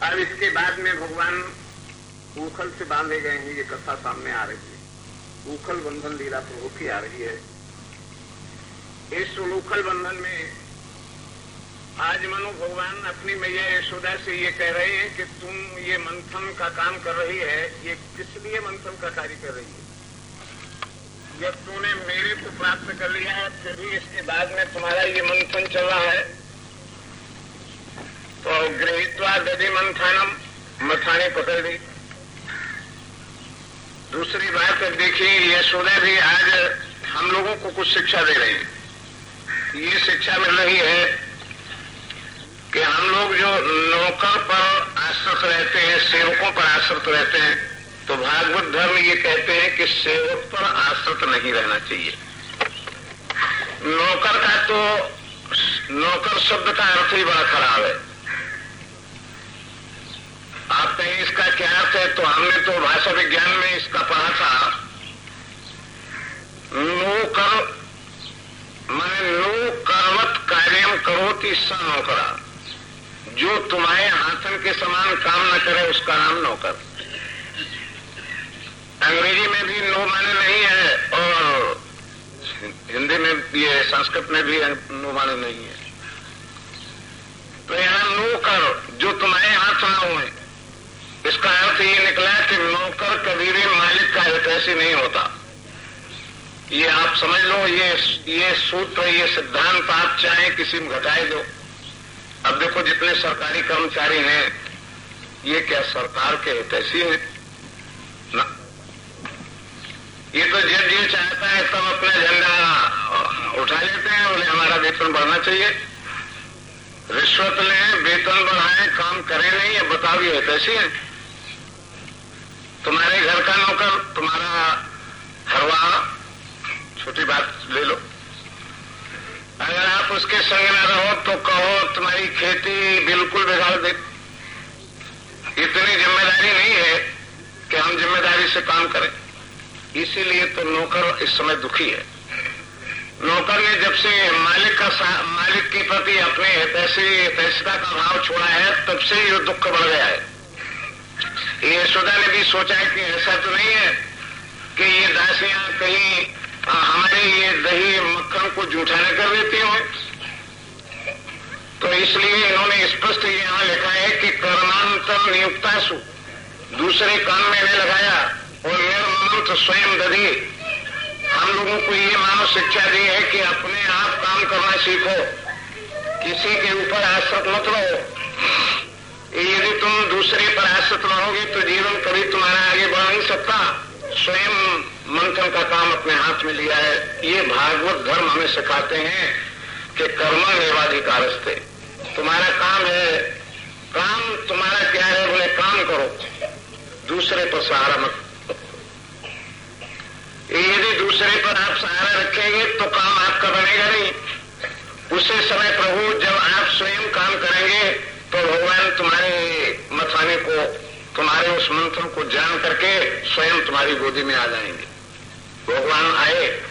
अब इसके बाद में भगवान उखल से बांधे गए हैं, ये कथा सामने आ रही है। उखल बंधन लीला प्रभु की आ रही है। इस उखल बंधन में आज मनु भगवान अपनी मैया यशोदा से ये कह रहे हैं कि तुम ये मंथन का काम कर रही है, ये किस लिए मंथन का कार्य कर रही है? जब तूने मेरे को प्राप्त कर लिया है फिर भी इसके बाद में तुम्हारा ये मंथन चल रहा है, तो गृहीत्वा दधि मंथानम, मथाने पकड़ ली। दूसरी बात देखिए, यशोदा भी आज हम लोगों को कुछ शिक्षा दे रही है। ये शिक्षा मिल रही है कि हम लोग जो नौकर पर आश्रित रहते हैं, सेवकों पर आश्रित रहते हैं, तो भागवत धर्म ये कहते हैं कि सेवक पर आश्रित नहीं रहना चाहिए। नौकर का तो, नौकर शब्द का अर्थ ही बड़ा खराब है। आप कहें इसका क्या अर्थ है, तो हमने तो भाषा विज्ञान में इसका पढ़ा था। नौकर माने नो कर्मत कार्यम करोति स नौकरा, जो तुम्हारे हाथन के समान काम न करे उसका नाम नौकर। अंग्रेजी में भी नो माने नहीं है और हिंदी में ये संस्कृत में भी नो माने नहीं है। तो यहाँ नौकर जो तुम्हारे हाथ न हुए, इसका अर्थ ये निकला कि नौकर कभी भी मालिक का हितैषी नहीं होता। ये आप समझ लो, ये सूत्र, ये सिद्धांत आप चाहे किसी में घटाए दो। अब देखो जितने सरकारी कर्मचारी हैं, ये क्या सरकार के हितैषी हैं? ना, ये तो जब ये चाहता है तब अपना झंडा उठा लेते हैं, बोले हमारा वेतन बढ़ना चाहिए। रिश्वत लें, वेतन बढ़ाएं, काम करें नहीं, ये बताओ ये हितैषी है? तुम्हारे घर का नौकर, तुम्हारा हरवाह, छोटी बात ले लो, अगर आप उसके संग न रहो तो कहो तुम्हारी खेती बिल्कुल बिगाड़ दे। इतनी जिम्मेदारी नहीं है कि हम जिम्मेदारी से काम करें। इसीलिए तो नौकर इस समय दुखी है। नौकर ने जब से मालिक के प्रति अपने हितैषिता का भाव छोड़ा है, तब से ये दुख बढ़ गया है। यशोदा ने भी सोचा है कि ऐसा तो नहीं है कि ये दासियां कहीं हमारे ये दही मक्खन को जूठा न कर देती हो। तो इसलिए इन्होंने स्पष्ट यहाँ लिखा है कि कर्मांतर नियुक्तासु, दूसरे काम में नहीं लगाया, और निर्मंत्र स्वयं दधी। हम लोगों को ये मानव शिक्षा दी है कि अपने आप काम करना सीखो, किसी के ऊपर आश्रित मत रहो। यदि तुम दूसरे पर आश्रित रहोगे तो जीवन कभी तुम्हारा आगे बढ़ नहीं सकता। स्वयं मंथन का काम अपने हाथ में लिया है। ये भागवत धर्म हमें सिखाते हैं कि कर्म निर्वाधिकारस्ते, तुम्हारा काम है। काम तुम्हारा क्या है? बोले काम करो, दूसरे पर सहारा मत। यदि दूसरे पर आप सहारा रखेंगे तो काम आपका बनेगा नहीं। उसी समय प्रभु जब आप स्वयं काम करेंगे तो भगवान तुम्हारे मथाने को, तुम्हारे उस मंथन को जान करके स्वयं तुम्हारी गोदी में आ जाएंगे। भगवान आए,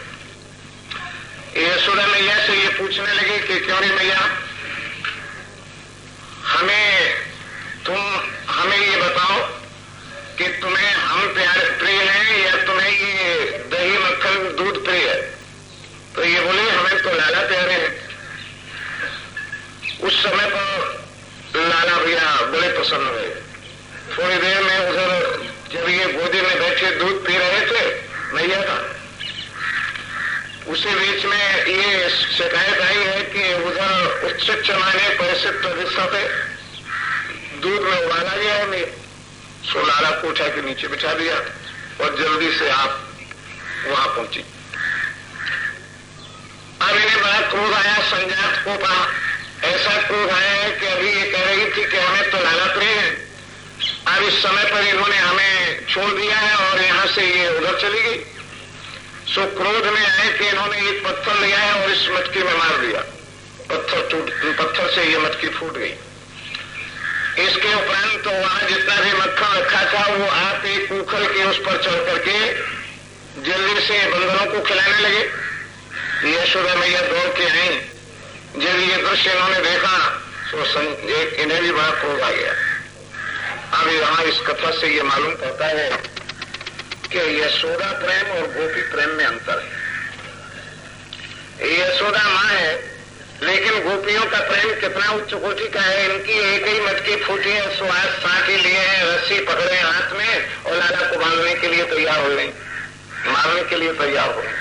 यशोदा मैया से ये पूछने लगे कि क्यों रे मैया, हमें ये बताओ कि तुम्हें हम प्रिय हैं या तुम्हें ये दही मक्खन दूध प्रिय है? तो ये बोले हमें तो लाला प्यारे हैं। उस समय पर लाला भैया बड़े प्रसन्न हुए। थोड़ी देर में उधर जब ये गोदी में बैठे दूध पी रहे थे मैया का, उसी बीच में ये शिकायत आई है कि उधर उच्च चलाने पैसे प्रतिशत दूध में उबाला गया है। सो लाला को उठा के नीचे बिठा दिया और जल्दी से आप वहां पहुंची। अब इन्हें बड़ा क्रोध आया, संजात को कहा, ऐसा क्रोध आया है कि अभी ये कह रही थी कि हमें तो लाला प्रिय है, अब इस समय पर इन्होंने हमें छोड़ दिया है और यहां से ये उधर चली गई। सो क्रोध में आए कि इन्होंने एक पत्थर लिया है और इस मटकी में मार दिया। पत्थर से ये मटकी फूट गई। इसके उपरांत तो वहां जितना भी मक्खन रखा था वो आप एक उखल के उस पर चढ़ करके जल्दी से बंदरों को खिलाने लगे। यशोदा मैया दौड़ के आई। जब ये दृश्य इन्होंने देखा तो इन्हें भी बड़ा क्रोध आ गया। इस कथा से ये मालूम पड़ता है कि यशोदा प्रेम और गोपी प्रेम में अंतर है। यशोदा माँ है, लेकिन गोपियों का प्रेम कितना उच्च कोटि का है। इनकी एक ही मटकी फूटी है, स्वाद साँटी लिए हैं, रस्सी पकड़े हाथ में और लाला को बांधने के लिए तैयार हो गई, मारने के लिए तैयार हो गई।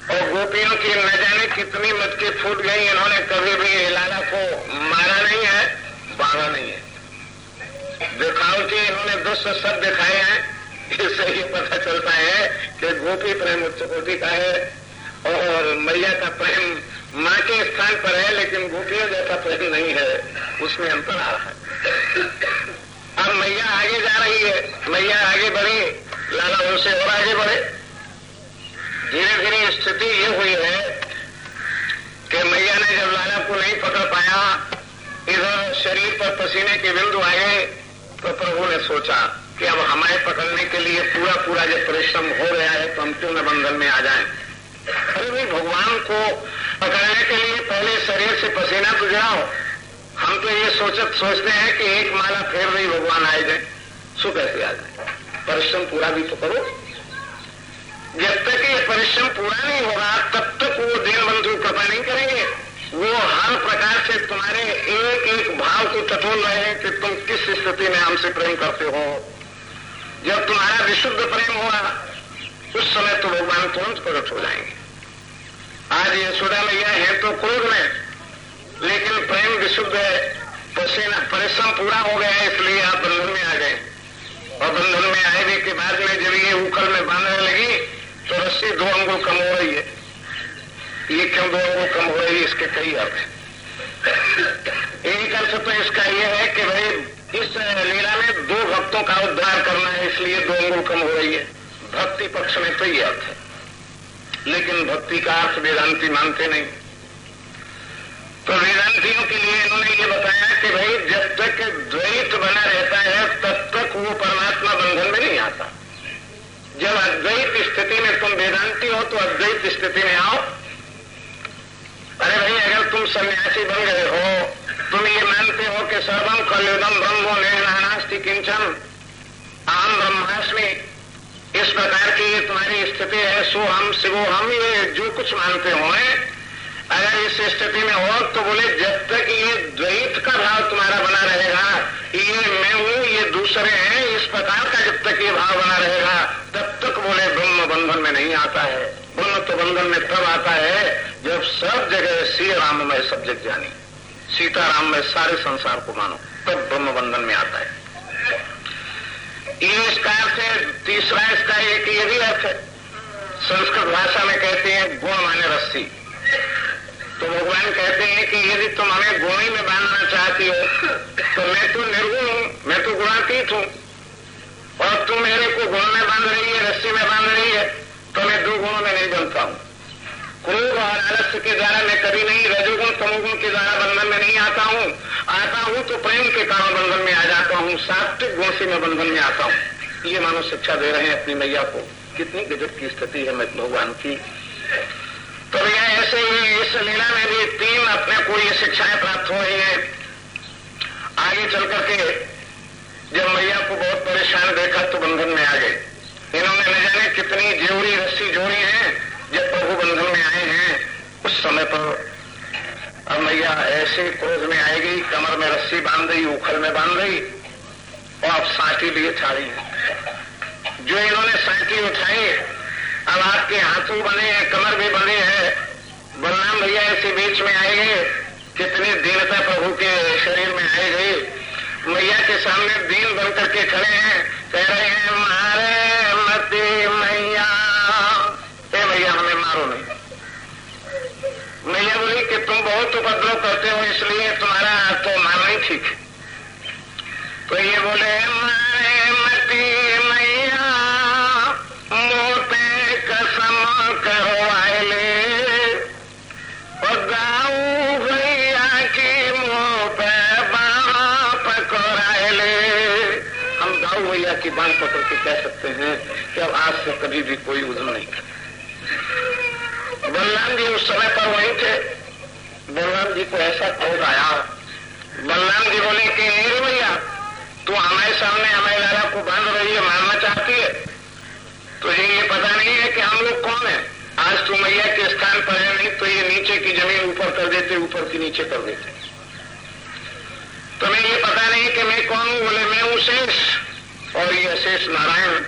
और गोपियों की न जाने कितनी मटकी फूट गई, इन्होंने कभी भी लाला को मारा नहीं है, बांधा नहीं है। दिखावटी इन्होंने दुष्ट सब दिखाए हैं। इससे ये पता चलता है कि गोपी प्रेम उच्च कोटि का है और मैया का प्रेम माँ के स्थान पर है, लेकिन गोपियों जैसा प्रेम नहीं है, उसमें अंतर आ रहा है। अब मैया आगे जा रही है, मैया आगे बढ़ी, लाला उनसे और आगे बढ़े। धीरे धीरे स्थिति ये हुई है कि मैया ने जब लाला को नहीं पकड़ पाया, इधर शरीर पर पसीने के बिंदु आए, तो प्रभु ने सोचा कि अब हमारे पकड़ने के लिए पूरा पूरा जब परिश्रम हो गया है तो हम क्यों न बंधन में आ जाएं। अरे भाई, भगवान को पकड़ने के लिए पहले शरीर से पसीना तो जाओ। हम तो ये सोचते हैं कि एक माला फेर रही भगवान आए जाए, सो कैसे आ जाए। परिश्रम पूरा भी तो करो। जब तक ये परिश्रम पूरा नहीं होगा तब तक वो दीनबंधु कृपा नहीं करेंगे। वो हर प्रकार से तुम्हारे एक एक भाव को टटोल रहे हैं कि तुम किस स्थिति में हमसे प्रेम करते हो। जब तुम्हारा विशुद्ध प्रेम होगा उस समय तो भगवान तुरंत प्रकट हो जाएंगे। आज यशोदा मैया है तो क्रोध में, लेकिन प्रेम विशुद्ध है, पसीना परिश्रम पूरा हो गया है, इसलिए आप बंधन में आ गए। और बंधन में आने के बाद में जब ये उखल में बांधने लगी तो रस्सी 2 अंगुल कम हो रही है। ये क्यों 2 अंगुल कम हो रही है, इसके कई अर्थ हैं। एक अर्थ तो इसका यह है कि भाई इस लीला में 2 भक्तों का उद्धार करना है, इसलिए 2 अंगुल कम हो रही है। भक्ति पक्ष में तो ये अर्थ है, लेकिन भक्ति का अर्थ वेदांती मानते नहीं। तो वेदांतियों के लिए इन्होंने ये बताया कि भाई जब तक द्वैत बना रहता है तब तक वो परमात्मा बंधन में नहीं आता। जब अद्वैत स्थिति में तुम वेदांती हो तो अद्वैत स्थिति में आओ। अरे भाई, अगर तुम सन्यासी बन गए हो, तुम ये मानते हो कि सर्वम कल्युदम ब्रह्मो नास्ति किंचन अहम ब्रह्मास्मि, इस प्रकार की ये तुम्हारी स्थिति है, सो हम शिवो हम, ये जो कुछ मानते हो, अगर इस स्थिति में हो तो बोले जब तक ये द्वैत का भाव तुम्हारा बना रहेगा, ये मैं हूं ये दूसरे हैं, इस प्रकार का जब तक ये भाव बना रहेगा तब तक बोले ब्रह्म बंधन में नहीं आता है। ब्रह्म तो बंधन में तब आता है जब सब जगह श्री राम में सब जग जानी, सीताराम में सारे संसार को मानो, तब ब्रह्म बंधन में आता है। ये इसका अर्थ है। तीसरा इसका एक ये भी अर्थ है, संस्कृत भाषा में कहते हैं गुण माने रस्सी। तो भगवान कहते हैं कि यदि तुम हमें गुणी में बांधना चाहती हो तो मैं तो निर्गुण हूं, मैं तो गुणातीत हूं, और तुम मेरे को गुण में बांध रही है, रस्सी में बांध रही है, तो मैं 2 गुणों में नहीं बनता हूं। क्रोध और आलस्य के द्वारा मैं कभी नहीं, रजोगुण तमोगुण के द्वारा बंधन में नहीं आता हूं तो प्रेम के कारण बंधन में आ जाता हूं, सात्विक गुण से मैं बंधन में आता हूं। ये मानो शिक्षा दे रहे हैं अपनी मैया को। कितनी गजब की स्थिति है भगवान की। तो भैया ऐसे ही इस लीला में भी 3 अपने को ये शिक्षाएं प्राप्त हो रही है। आगे चल करके जब मैया को बहुत परेशान देखा तो बंधन में आ गए। इन्होंने न जाने कितनी जेवरी रस्सी जोड़ी है। जब प्रभु बंधन में आए हैं उस समय पर अब मैया ऐसे क्रोध में आएगी, कमर में रस्सी बांध रही, उखल में बांध रही, और अब साटी लिए छाड़ी है। जो इन्होंने साटी उठाई, अब आपके हाथों बने हैं, कमर भी बने हैं। बलराम भैया ऐसे बीच में आए गए, कितनी दीनता प्रभु के शरीर में आए गई। मैया के सामने दीन बन करके खड़े हैं, कह रहे हैं मारे मती मैया, मैया हमें मारो नहीं। मैया बोली कि तुम बहुत उपद्रव करते हो, इसलिए तुम्हारा तो मारना ही ठीक है। तो ये बोले मारे मती मैया मोटे कसम करो आयले, और गाऊ भैया की मुंह पे बाप पकड़ायले। हम गाऊ भैया की बांध पकड़ के कह सकते हैं कि अब आज से कभी भी कोई उधम नहीं कर। बलराम जी उस समय पर वहीं थे। बलराम जी को ऐसा क्रोध आया। बलराम जी बोले कि अरे भैया तू हमारे सामने हमारे लाला को बांध रही है, मारना चाहती है, तुझे ये पता नहीं है कि हम लोग कौन है। आज तू मैया के स्थान पर है, नहीं तो ये नीचे की जमीन ऊपर कर देते, ऊपर की नीचे कर देते। तुम्हें ये पता नहीं कि मैं कौन हूं। बोले मैं हूं शेष और ये शेष नारायण।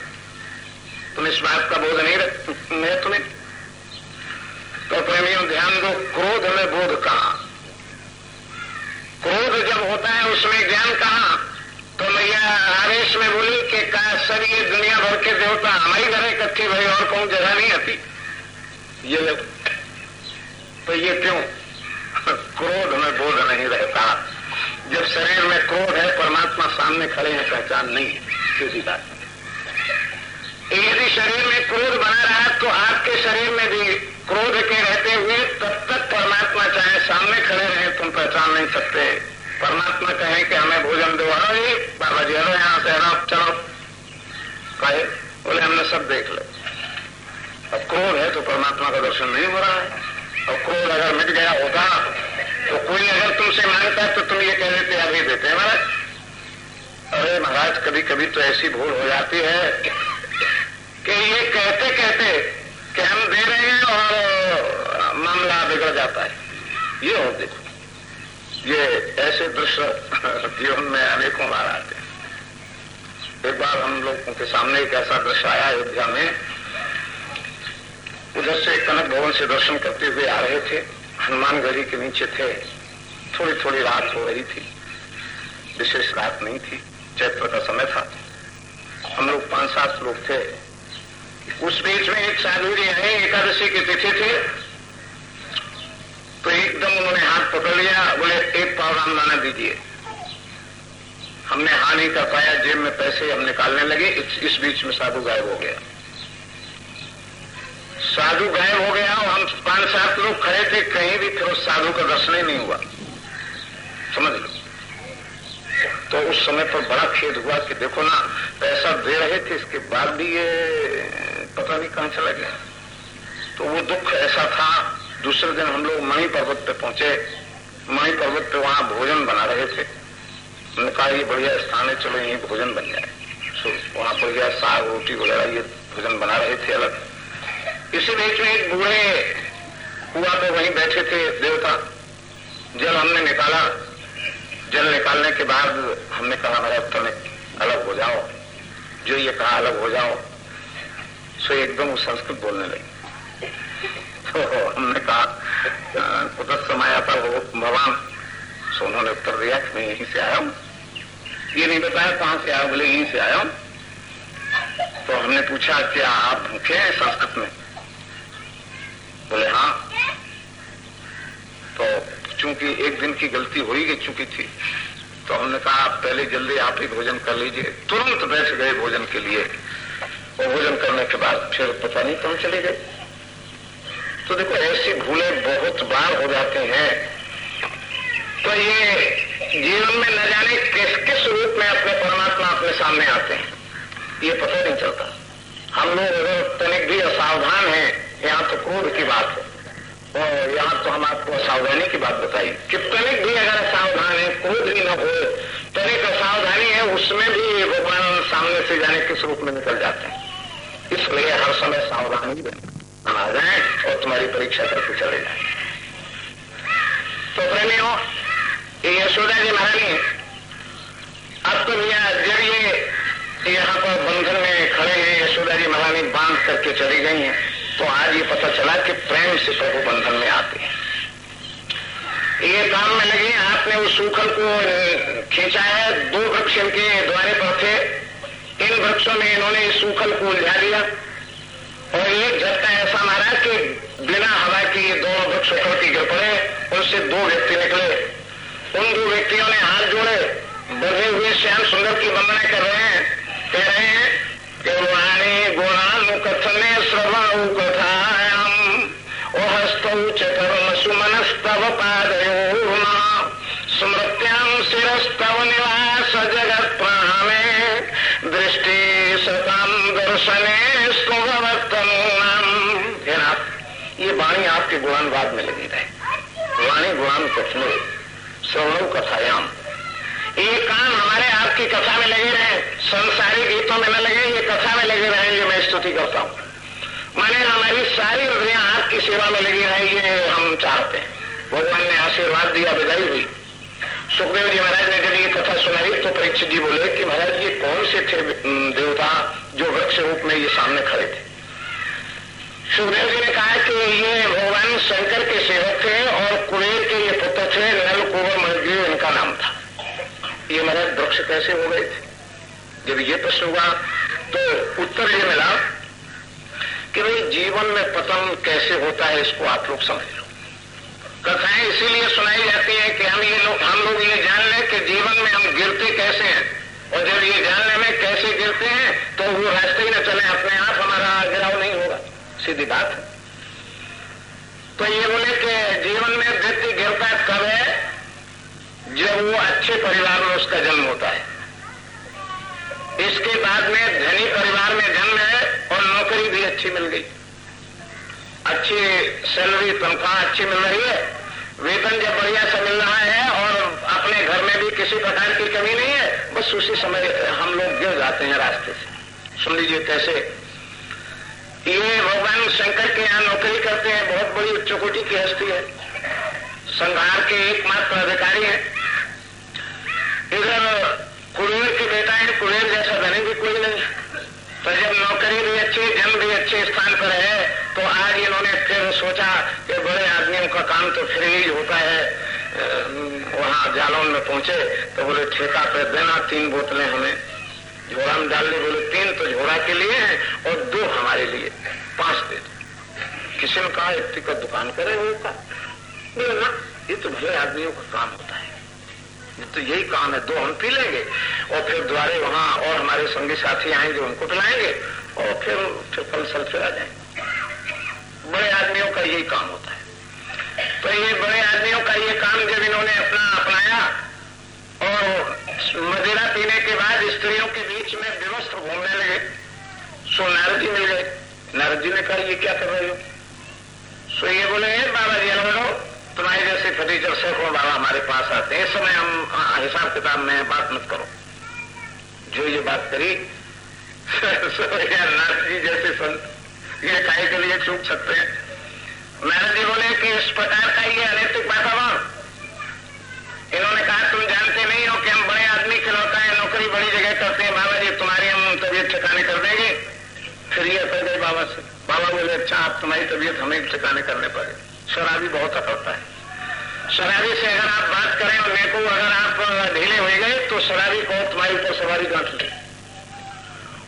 तुम इस बात का बोध नहीं मैं तुम्हें। तो प्रेमियों ध्यान दो, क्रोध में बोध कहां? क्रोध जब होता है उसमें ज्ञान कहां? तो मैया आवेश में बोली कि सर ये दुनिया भर के देवता हमारी घर इकट्ठे भाई और कौन जगह नहीं आती ये लोग। तो ये क्यों? क्रोध में बोध नहीं रहता। जब शरीर में क्रोध है, परमात्मा सामने खड़े हैं, पहचान नहीं है, सीधी बात। यदि शरीर में क्रोध बना रहा तो आपके शरीर में भी क्रोध के रहते हुए तब तक परमात्मा चाहे सामने खड़े रहे, तुम पहचान नहीं सकते। परमात्मा कहे कि हमें भोजन दो, अरे बाबा जी अरे यहाँ से हरा चलो, कहे बोले हमने सब देख ले। अब क्रोध है तो परमात्मा का दर्शन नहीं हो रहा है। और क्रोध अगर मिट गया होता तो कोई अगर तुमसे मांगता तो तुम ये कह देते अभी देते हैं महाराज। अरे महाराज कभी कभी तो ऐसी भूल हो जाती है कि ये कहते कहते कि हम दे रहे हैं और मामला बिगड़ जाता है। ये हो देखो, ये ऐसे दृश्य जीवन में अनेकों बार आते हैं। एक बार हम लोगों के सामने एक ऐसा दृश्य आया अयोध्या में। उधर से कनक भवन से दर्शन करते हुए आ रहे थे, हनुमानगढ़ी के नीचे थे। थोड़ी थोड़ी रात हो रही थी, विशेष रात नहीं थी, चैत्र का समय था। हम लोग 5-7 लोग थे। उस बीच में एक साधु जी आए, एकादशी की तिथि थे, तो एकदम उन्होंने हाथ पकड़ लिया, बोले एक पाव रामदाना दीजिए। हमने हाँ नहीं कर पाया, जेब में पैसे हम निकालने लगे। इस बीच में साधु गायब हो गया। साधु गायब हो गया और हम 5-7 लोग खड़े थे, कहीं भी फिर उस साधु का दर्शन ही नहीं हुआ, समझ लो। तो उस समय पर बड़ा खेद हुआ कि देखो ना, पैसा दे रहे थे, इसके बाद भी ये पता नहीं कहां चला गया। तो वो दुख ऐसा था। दूसरे दिन हम लोग मणि पर्वत पे पहुंचे। मणि पर्वत पे वहां भोजन बना रहे थे। हमने कहा ये बढ़िया स्थान है, चलो यही भोजन बन जाए। वहां पर गया, साग रोटी वगैरह ये भोजन बना रहे थे अलग। इसी बीच में एक बूढ़े हुआ तो वहीं बैठे थे देवता। जल हमने निकाला। जल निकालने के बाद हमने कहा महाराज तुम अलग हो जाओ। जो ये कहा अलग हो जाओ, सो एकदम संस्कृत बोलने लगे। तो हमने कहा कुछ समय आता हो भगवान। सो उन्होंने उत्तर दिया कि मैं यहीं से आया हूं। ये नहीं बताया कहां से आया, बोले यहीं से आया हूं। तो हमने पूछा क्या आप भूखे हैं संस्कृत में? बोले हाँ। तो चूंकि एक दिन की गलती हो ही चुकी थी, तो हमने कहा आप पहले जल्दी आप ही भोजन कर लीजिए। तुरंत बैठ गए भोजन के लिए। और भोजन करने के बाद फिर पता नहीं कहां चले गए। तो देखो ऐसी भूलें बहुत बार हो जाती हैं। तो ये जीवन में न जाने किस किस रूप में अपने परमात्मा अपने सामने आते हैं, ये पता नहीं चलता। हम लोग अगर तनिक भी असावधान हैं, यहाँ तो क्रोध की बात है और यहाँ तो हम आपको असावधानी की बात बताई कि तनिक भी अगर असावधान है, क्रोध भी न हो, तनिक असावधानी है, उसमें भी भगवान सामने से जाने किस रूप में निकल जाते हैं। इसलिए हर समय सावधानी आ जाए और तुम्हारी परीक्षा करके चले जाए। तो प्रेमियों, ये यशोदा जी महारानी अब तो भैया जब ये यहाँ पर बंधन में खड़े हैं, यशोदा जी महारानी बांध करके चली गई हैं, तो आज ये पता चला कि प्रेम से प्रभु बंधन में आते हैं। ये काम में लगे, आपने उस सूखल को खींचा है। 2 वृक्ष इनके द्वारे पर थे। इन वृक्षों में इन्होंने इस सूखल को उलझा दिया और एक झटका ऐसा मारा कि बिना हवा की ये 2 वृक्ष उखड़ के गिर पड़े। उनसे 2 व्यक्ति निकले। उन 2 व्यक्तियों ने हाथ जोड़े, बढ़े हुए श्याम सुंदर की वंदना कर रहे हैं। कह रहे हैं कि वाणी गुणानु कथने श्रवणु कथायाम ओ हस्तौ चतुर्म सुमनस्तव पादयोर्मा स्मृत्याम शिरस्तव निवास जगत प्राणे दृष्टि सताम दर्शने स्तुभवत्तमूनाम। ये वाणी आपके गुणानुवाद में लगी रहे। वाणी गुणानु कथने श्रवणु कथायाम, ये कान हमारे आपकी कथा में लगे स्तुति करता हूं। माने हमारी सारी इंद्रियां आपकी सेवा में लगी रहे, ये हम चाहते हैं। भगवान ने आशीर्वाद दिया, बधाई हुई। सुखदेव जी महाराज ने जब ये कथा सुनाई तो परीक्षित जी बोले कि महाराज ये कौन से थे देवता जो वृक्ष रूप में ये सामने खड़े थे? सुखदेव जी ने कहा कि ये भगवान शंकर के सेवक थे और कुबेर के ये पुत्र थे, नल कुंवर मणिग्रीव इनका नाम था। ये महाराज वृक्ष कैसे हो गए थे? जब ये प्रश्न हुआ तो उत्तर ये मिला कि भाई जीवन में पतन कैसे होता है इसको आप लोग समझ लो। कथाएं इसीलिए सुनाई जाती है कि हम लोग ये जान लें कि जीवन में हम गिरते कैसे हैं, और जब ये जानने में कैसे गिरते हैं तो वो रास्ते ही न चले, अपने आप हमारा गिराव नहीं होगा, सीधी बात है। तो ये बोले कि जीवन में व्यक्ति गिरता कब है? जब वो अच्छे परिवार में उसका जन्म होता है, इसके बाद में धनी परिवार में जन्म है और नौकरी भी अच्छी मिल गई, अच्छी सैलरी तनख्वाह अच्छी मिल रही है, वेतन जब बढ़िया सा मिल रहा है और अपने घर में भी किसी प्रकार की कमी नहीं है, बस उसी समय हम लोग गिर जाते हैं रास्ते से। सुन लीजिए कैसे। ये भगवान शंकर के यहाँ नौकरी करते हैं, बहुत बड़ी उच्च कोटि की हस्ती है, संहार के एकमात्र अधिकारी है। इधर कुबेर के बेटा है, कुबेर जैसा धनी भी कोई नहीं। तो जब नौकरी भी अच्छी, जन्म भी अच्छे स्थान पर है, तो आज इन्होंने फिर सोचा कि बड़े आदमियों का काम तो फिर ही होता है। वहां जालौन में पहुंचे तो बोले ठेका पे देना 3 बोतलें हमें, झोड़ा में डाल दी। बोले 3 तो झोड़ा के लिए हैं और 2 हमारे लिए, 5 दे दो। किसी ने कहा एक टिकट दुकान करे होगा ना, ये तो भले आदमियों का काम होता है, तो यही काम है, 2 हम पी लेंगे और फिर द्वारे वहां और हमारे संगी साथी आएंगे, उनको पिलाएंगे और फिर कल सल्फे आ जाएंगे। बड़े आदमियों का यही काम होता है। तो ये बड़े आदमियों का ये काम जब इन्होंने अपनाया और मदिरा पीने के बाद स्त्रियों के बीच में विवस्त्र घूमने लगे, सो नारद जी मिल गए। नारद जी ने कहा ये क्या कर रहे हो? सो ये बोले बाबा जी अलग तुम्हारे जैसे फटीचर सैकड़ों बाबा हमारे पास आते हैं, इस समय हम हिसाब किताब में बात मत करो। जो ये बात करी नाथ जी जैसे संत ये काहे के लिए चूक सकते हैं? नारद जी बोले कि इस प्रकार का ये अनैतिक वातावरण, इन्होंने कहा तुम जानते नहीं हो कि हम बड़े आदमी खिलौता है, नौकरी बड़ी जगह करते हैं, बाबा जी तुम्हारी हम तबीयत ठिकाने कर देंगे। फिर ये कर गए बाबा से। बाबा बोले अच्छा आप तुम्हारी तबीयत हमें ठिकाने करने पड़े। शराबी बहुत अकड़ता है, शराबी से अगर आप बात करें और नेको अगर आप ढीले हो गए तो शराबी को तुम्हारे ऊपर सवारी गांठ ले,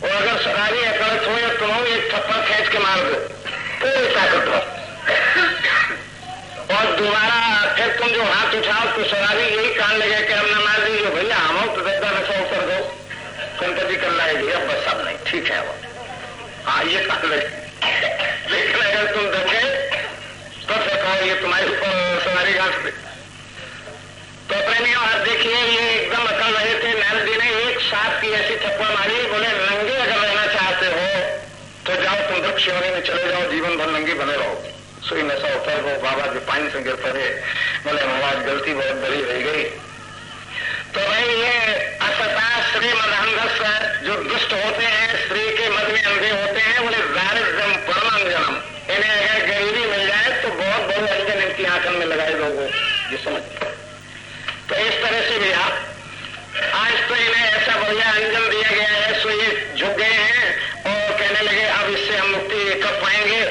और अगर शराबी अकड़त हो या तुम एक थप्पड़ खींच के मार दो पूरी ताकत हो, और दोबारा फिर तुम जो हाथ उठाओ तो शराबी यही कान लगे कि हम न मार दीजिए भैया, हम तो दद्दा नशा कर दो, गणपति कर लाएगी अब बस अब नहीं ठीक है वो, हाँ ये कान लगे। लेकिन अगर तुम दब गए तो फिर कहो ये तुम्हारे ऊपर सवारी गांठ दे। तो प्रेमियों आप देखिए ये एकदम अकल रहे थे। नारद जी ने एक साथ की ऐसी थप्पड़ मारी, बोले नंगे अगर रहना चाहते हो तो जाओ तुम वृक्ष योनि में चले जाओ, जीवन भर नंगे बने रहो। सोई नशा उतर हो। बाबा जो पानी से गिर पड़े, बोले महाराज गलती बहुत बड़ी रह गई। तो भाई ये असता स्त्री मदहंगस जो दुष्ट होते हैं, स्त्री के मद में अंधे होते हैं, बोले दारिद्र्यम परमांजनम, इन्हें अगर गरीबी मिल जाए तो बहुत बड़े अंजन इनकी आंखन में लगाए लोगों ये समझ। तो इस तरह से भी आज तो इन्हें ऐसा बढ़िया अंजन दिया गया है, सो ये झुक गए हैं और कहने लगे अब इससे हम मुक्ति कब पाएंगे?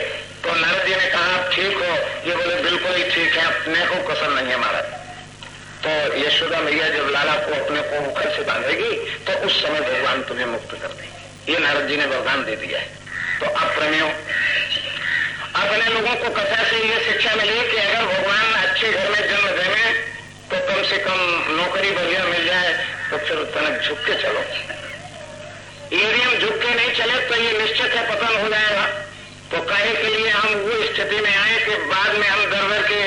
तो नारद जी ने कहा आप ठीक हो? ये बोले बिल्कुल ही ठीक है, अपने को कसर नहीं है महाराज। तो यशोदा मैया जब लाला को अपने को मुखर से बांधेगी तो उस समय भगवान तुम्हें मुक्त कर देंगे, ये नारद जी ने वरदान दे दिया है। तो अब प्रेमियों अपने लोगों को कथा से ये शिक्षा मिली कि अगर भगवान अच्छे घर में जन्म देवे तो कम से कम नौकरी बढ़िया मिल जाए तो फिर तनक झुक के चलो। यदि हम झुक के नहीं चले तो ये निश्चित है पतन हो जाएगा। तो काहे के लिए हम वो स्थिति में आए कि बाद में हम दर के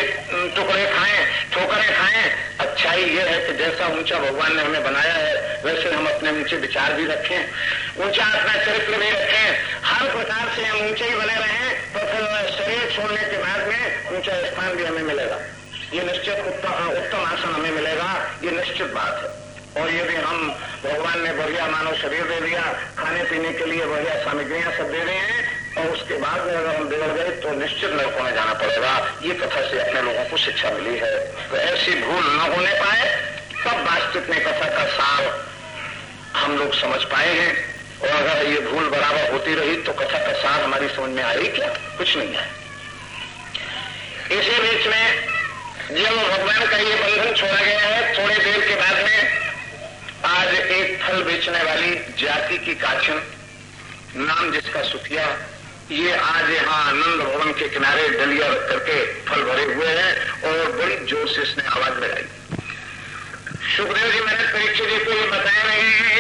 टुकड़े खाएं, ठोकरें खाएं। अच्छाई ये है कि जैसा ऊंचा भगवान ने हमें बनाया है वैसे हम अपने ऊंचे विचार भी रखें, ऊंचा अपना चरित्र भी रखें, हर प्रकार से हम ऊंचे ही बने रहें तो फिर शरीर छोड़ने के बाद में ऊंचा स्थान भी हमें मिलेगा, ये निश्चित उत्तम आसन हमें मिलेगा, ये निश्चित बात है। और यदि हम भगवान ने बढ़िया मानव शरीर दे दिया, खाने पीने के लिए बढ़िया सामग्रियां सब दे रहे हैं, और उसके बाद में अगर हम बिगड़ गए तो निश्चित नरकों में जाना पड़ेगा। ये कथा से अपने लोगों को शिक्षा मिली है। तो ऐसी भूल न होने पाए, तब वास्तविक में कथा का सार हम लोग समझ पाए हैं। और अगर ये भूल बराबर होती रही तो कथा का सार हमारी समझ में आएगी क्या? कुछ नहीं है। इसी बीच में जब भगवान का ये बंधन छोड़ा गया है, थोड़ी देर के बाद में आज एक फल बेचने वाली जाति की काछन, नाम जिसका सुखिया, ये आज यहाँ आनंद भवन के किनारे डलिया रख करके फल भरे हुए हैं और बड़ी जोर से इसने आवाज लगाई। सुखदेव जी मैंने परीक्षित जी को ये बताया नहीं